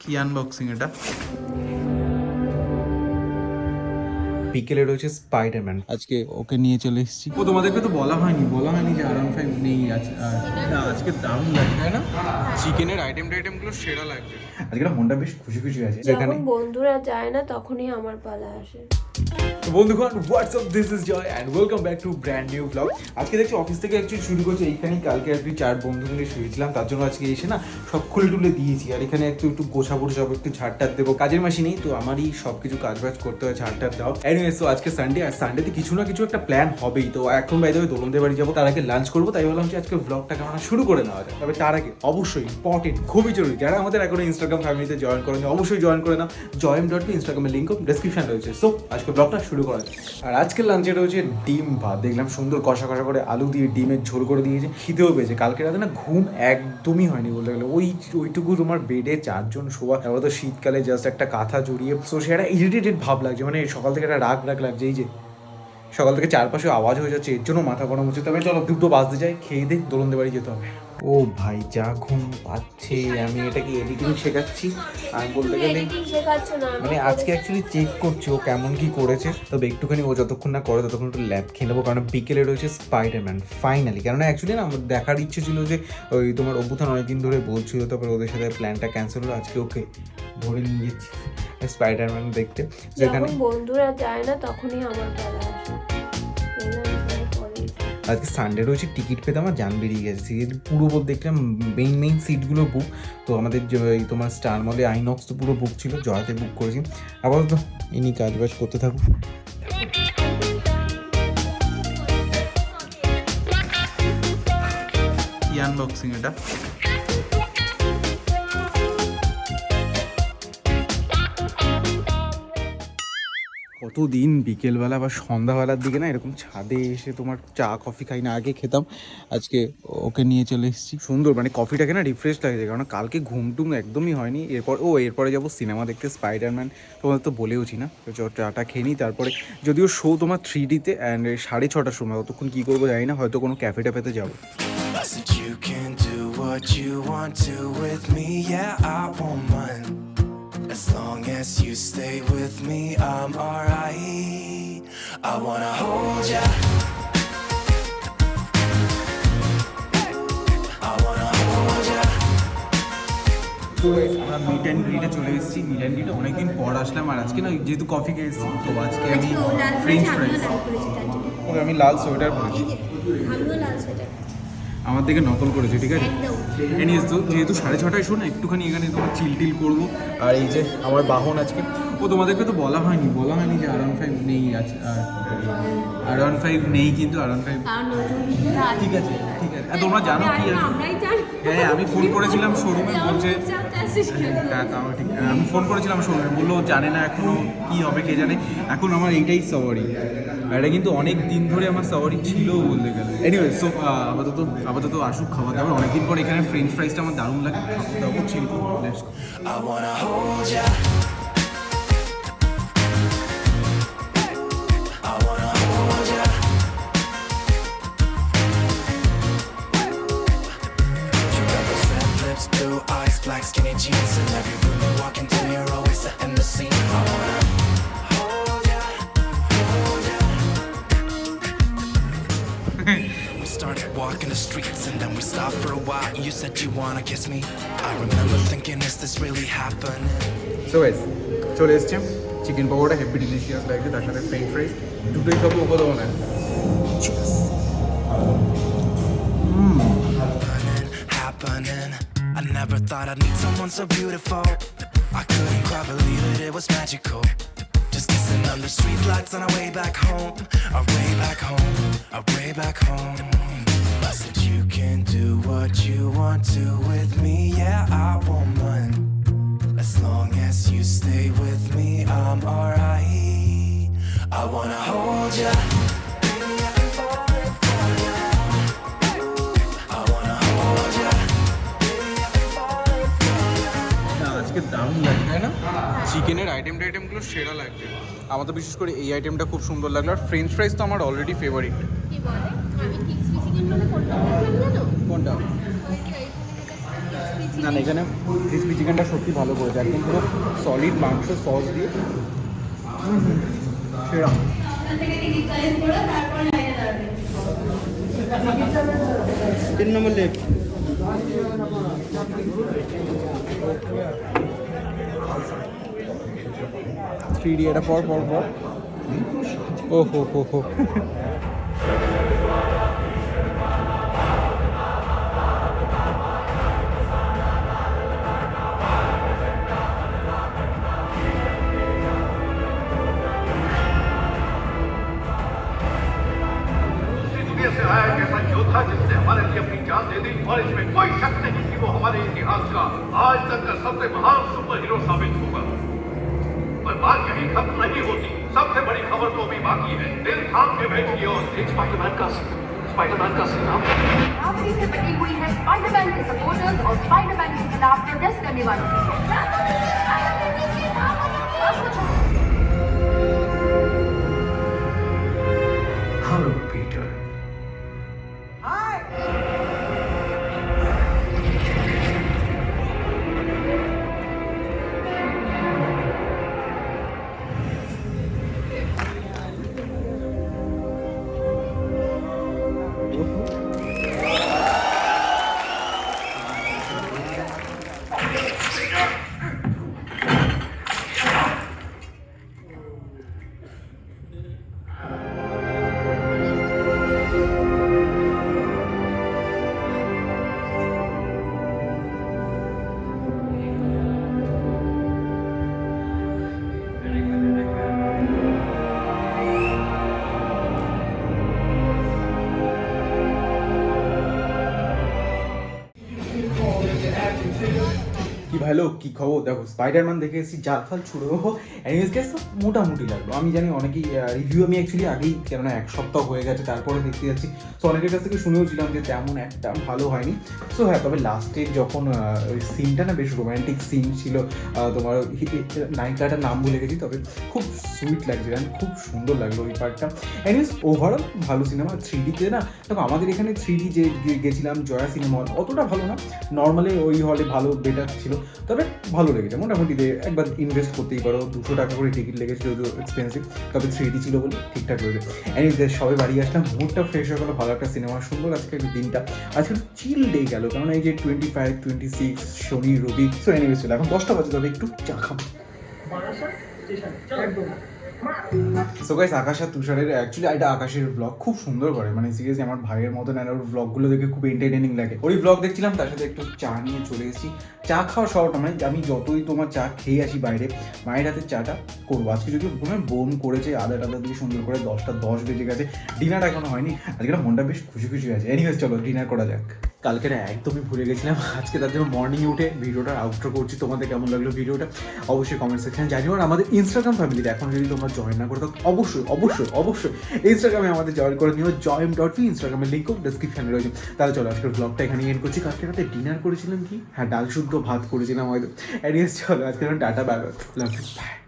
কি আনবক্সিং এটা? বিকেলে রয়েছে স্পাইডারম্যান। আজকে ওকে নিয়ে চলে এসেছি। ও তোমাদেরকে তো বলা হয়নি যে R15 নেই আজ। না, আজকে দারুণ লাগে তাই না? চিকেনের আইটেমগুলো সেরা লাগছে। আজকে না মনটা বেশ খুশি খুশি আছে। যখন বন্ধুরা যায় না তখনই আমার পালা আসে। বন্ধুগণ, WhatsApp, this is Joy and welcome back to brand new blog. আজকে দেখছি অফিস থেকে অ্যাকচুয়ালি শুরু করছে এইখানেই। কালকে আর কি 4 বন্ধু মিলে শুয়েছিলাম, তার জন্য আজকে এসে না সব খুলে টুলে দিয়েছি। আর এখানে একটু গোছাবো, সব একটু ঝাড়টার দেবো। কাজের মাসি নেই তো আমারই সব কিছু কাজবাজ করতে হয়, ঝাড়টার দাও। এনিওয়েজ, তো আজকে সানডে, আর সানডেতে কিছু না কিছু একটা প্ল্যান হবেই। তো এখন বাইরে দোলনদের বাড়ি যাবো, তার আগে লাঞ্চ করবো। তাই বললাম যে আজকে ব্লগটাকে আমরা শুরু করে নেওয়া যায়। তবে তার আগে অবশ্যই ইম্পর্টেন্ট, খুবই জরুরি, যারা আমাদের এখনো ইনস্টাগ্রাম ফ্যামিলিতে জয়েন করেনি অবশ্যই জয়েন করে নাও। জয়েম.me ইনস্টাগ্রামের লিঙ্ক ডেসক্রিপশন রয়েছে। সো আজকে ব্লগটা শুরু করা যায়। আর আজকের লাঞ্চে রয়েছে ডিম ভাত। দেখলাম সুন্দর কষা কষা করে আলু দিয়ে ডিমের ঝোল করে দিয়েছে। খিদেও পেয়েছে। কালকে রাতে না ঘুম একদমই হয়নি বলতে গেলে। ওইটুকু তোমার বেডে 4 জন শোয়া, তারপর তো শীতকালে জাস্ট একটা কাঁথা জড়িয়ে, সো সেটা ইরিটেটেড ভাব লাগছে। মানে সকাল থেকে একটা রাগ লাগছে, এই যে সকাল থেকে চারপাশে আওয়াজ হয়ে যাচ্ছে, এর জন্য মাথা গরম হচ্ছে। তবে চলো 2টো বাজতে যাই, খেয়ে দিয়ে দোলনদের বাড়ি যেতে হবে। ও ভাই, যা ঘুম পাচ্ছে। আমি এটাকে এডিটিং শেখাচ্ছি আর বলতে গেলে মানে আজকে অ্যাকচুয়ালি চেক করছি ও কেমন কি করেছে। তবে একটুখানি ও যতক্ষণ না করে ততক্ষণ একটু ল্যাব খেয়ে নেবো, কারণ বিকেলে রয়েছে স্পাইডারম্যান ফাইনালি। কেননা অ্যাকচুয়ালি না আমার দেখার ইচ্ছে ছিল যে ওই তোমার অভ্যুত্থান অনেকদিন ধরে বলছিল, তারপরে ওদের সাথে প্ল্যানটা ক্যান্সেল হলো। আজকে ওকে ধরে নিয়ে যাচ্ছি স্পাইডারম্যান দেখতে। যখন বন্ধুরা যায় না তখনই আমার পালা আসে। আজকে সানডে রয়েছে, টিকিট পেতে আমার জান বেরিয়ে গেছে। সিরিয়াল পুরো বলতে দেখলাম মেইন সিটগুলো বুক। তো আমাদের যে তোমার স্টার মলে আইনক্স তো পুরো বুক ছিল, জয়াতে বুক করেছি। আপাতত ইনি কাজবাজ করতে থাকুক। কি আনবক্সিং এটা? কতদিন বিকেলবেলা বা সন্ধ্যাবেলার দিকে না এরকম ছাদে এসে তোমার চা কফি খাই না, আগে খেতাম। আজকে ওকে নিয়ে চলে এসেছি। সুন্দর মানে কফিটাকে না রিফ্রেশ লাগছে, কারণ কালকে ঘুমটুম একদমই হয়নি। এরপরে যাবো সিনেমা দেখতে স্পাইডারম্যান, তোমাদের তো বলেওছি না। তো চাটা খেয়ে নিই, তারপরে যদিও শো তোমার 3Dতে অ্যান্ড 6:30টার সময়, ততক্ষণ কী করবো জানি না, হয়তো কোনো ক্যাফে ট্যাফেতে যাবো। As long as you stay with me, I'm alright. I wanna hold ya. I wanna hold ya. তো আমরা মিট অ্যান্ড গ্রিটে চলে এসেছি। মিট অ্যান্ড গ্রিটে অনেকদিন পর আসলাম। আর আজকে না যেহেতু কফি খেয়ে এসেছি, তো আজকে আমি ফ্রেঞ্চ ফ্রাইস, ওকে আমি লাল সোয়েটার পরেছি, আমার দিকে নকল করেছে, ঠিক আছে। এনিস তো যেহেতু 6:30টায় শো না, একটুখানি এখানে তোমার চিল করবো। আর এই যে আমার বাহন আজকে, ও তোমাদেরকে তো বলা হয়নি যে R15 নেই আজ। R15 নেই, কিন্তু R15 ঠিক আছে। আর তোমরা জানো কি, হ্যাঁ আমি ফোন করেছিলাম শোরুমে, বলছে হ্যাঁ তাও ঠিক। আমি ফোন করেছিলাম শোরুমে, বললো জানে না এখনো কি হবে, কে জানে। এখন আমার এইটাই সাওয়ারি, এটা কিন্তু অনেক দিন ধরে আমার সাওয়ারি ছিল বলতে গেলে। এনিওয়ে, সো আপাতত আসুক খাবার দাবার। অনেকদিন পর এখানে ফ্রেঞ্চ ফ্রাইসটা আমার দারুণ লাগে, খাবার দাবার চিল করবো। I wanna hold ya. I wanna hold ya. You got those red lips, blue eyes, black skinny jeans, and every room you walk into, you're always setting the scene. I wanna hold ya, hold ya. We started walking the streets and then we stopped for a while. You said you wanna kiss me. I remember thinking, is this really happening? So guys চলে এসছে chicken pakora, heavy delicious লাগছে, তার সাথে French fries, দুটোই খাবো। ওকে দেবো না। Happening. I never thought I'd meet someone so beautiful. I couldn't quite believe it, it was magical. Just kissing under street lights on our way back home. Our way back home, our way back home. I said you can do what you want to with me, yeah, I won't mind. As long as you stay with me, I'm alright. I wanna hold ya. Baby, I can fall for ya. I wanna hold ya. Baby, I can fall for ya. না, আজকে দারুণ লাগে তাই না? চিকেনের আইটেমগুলো সেরা লাগছে। আমার তো বিশেষ করে এই আইটেমটা খুব সুন্দর লাগলো। আর ফ্রেঞ্চ ফ্রাইস তো আমার অলরেডি ফেভারিট। কোনটা? না না, এখানে ক্রিসপি চিকেনটা সত্যি ভালো করেছে, একদম পুরো সলিড মাংস সস দিয়ে সেরা। 3 নম্বর লেফট। থ্রি ডি এটা পর পর পর ও হো হো হো। दुनिया से आया एक ऐसा योद्धा जिसने हमारे लिए अपनी जान दे दी और इसमें कोई शक नहीं कि वो हमारे इतिहास का आज तक का सबसे महान सुपर हीरो साबित होगा। पर बात यही खत्म नहीं होती, सबसे बड़ी खबर तो अभी बाकी है। दिल थाम के बैठिए और स्पाइडरमैन का नाम बराबरी से बटी हुई है स्पाइडरमैन के सपोर्टर्स और स्पाइडरमैन के खिलाफ प्रोटेस्ट करने वालों की। Hello Peter. কি ভালো কি খবর, দেখো স্পাইডারম্যান দেখে এসেছি, জালফাল ছুড়ে অ্যানিমেস গেস তো মোটামুটি লাগলো। আমি জানি অনেকেই রিভিউ আমি অ্যাকচুয়ালি আগেই, কেননা 1 সপ্তাহ হয়ে গেছে তারপরে দেখতে যাচ্ছি, সো অনেকের কাছ থেকে শুনেওছিলাম যে তেমন একটা ভালো হয়নি। সো হ্যাঁ, তবে লাস্টে যখন ওই সিনটা না বেশ রোম্যান্টিক সিন ছিল, তোমার নায়িকাটার নাম ভুলে গেছি, তবে খুব সুইট লাগছে, খুব সুন্দর লাগলো ওই পার্টটা। অ্যানিমেস ওভারঅল ভালো সিনেমা। 3Dতে না, দেখো আমাদের এখানে 3D যে গেছিলাম জয়া সিনেমা হল, অতটা ভালো না, নর্মালি ওই হলে ভালো বেটার ছিল, তবে ভালো লেগেছে মোটামুটি। একবার ইনভেস্ট করতেই পারো, 200 টাকা করে টিকিট লেগেছিল, এক্সপেন্সিভ, তবে 3D ছিল বলে ঠিকঠাক হয়েছে। এনিওয়েজ সবাই বাড়ি আসলাম, মুডটা ফ্রেশ হয়ে গেলো, ভালো একটা সিনেমা, সুন্দর আজকে দিনটা, আজকে চিল ডে গেল, কারণ এই যে 25, 26 শনি রবি। সো এনিওয়েজ চলে এখন 10টা বাজে, তবে একটু চা খাবো। সো গাইস, আকাশ আর তুষারের অ্যাকচুয়ালি এটা আকাশের ব্লগ খুব সুন্দর করে, মানে সিরিয়াসলি আমার ভাইয়ের মতন, আর ওর ব্লগগুলো দেখে খুব এন্টারটেনিং লাগে। ওই ব্লগ দেখছিলাম, তার সাথে একটু চা নিয়ে চলে এসেছি। চা খাওয়া শর্ট, মানে আমি যতই তোমার চা খেয়ে আসি বাইরে, মায়ের হাতের চাটা করবো। আজকে যদি বোন করেছে আদা টাদা দিয়ে সুন্দর করে, 10টা 10 বেজে গেছে, ডিনার এখনো হয়নি, আজকে মনটা বেশ খুশি খুশি আছে। এনিওয়েজ চলো ডিনার করা যাক। কালকে একদমই ভুলে গেছিলাম, আজকে তার জন্য মর্নিংয়ে উঠে ভিডিওটা আউটরো করছি। তোমাদের কেমন লাগলো ভিডিওটা অবশ্যই কমেন্ট সেকশনে জানিও। আর আমাদের ইনস্টাগ্রাম ফ্যামিলিতে এখন যদি তোমরা জয়েন না করে থাকো, অবশ্যই অবশ্যই অবশ্যই ইনস্টাগ্রামে আমাদের জয়েন করে নিও, join.me, ইনস্টাগ্রামের লিঙ্কও ডিসক্রিপশনে রয়েছে। তাহলে চলো আজকের ব্লগটা এখানে এন্ড করছি। কালকে রাতে ডিনার করেছিলাম কি, হ্যাঁ ডাল শুদ্ধ ভাত করেছিলাম হয়তো। এনিওয়েজ চলো আজকে tata, bye bye, love you, by.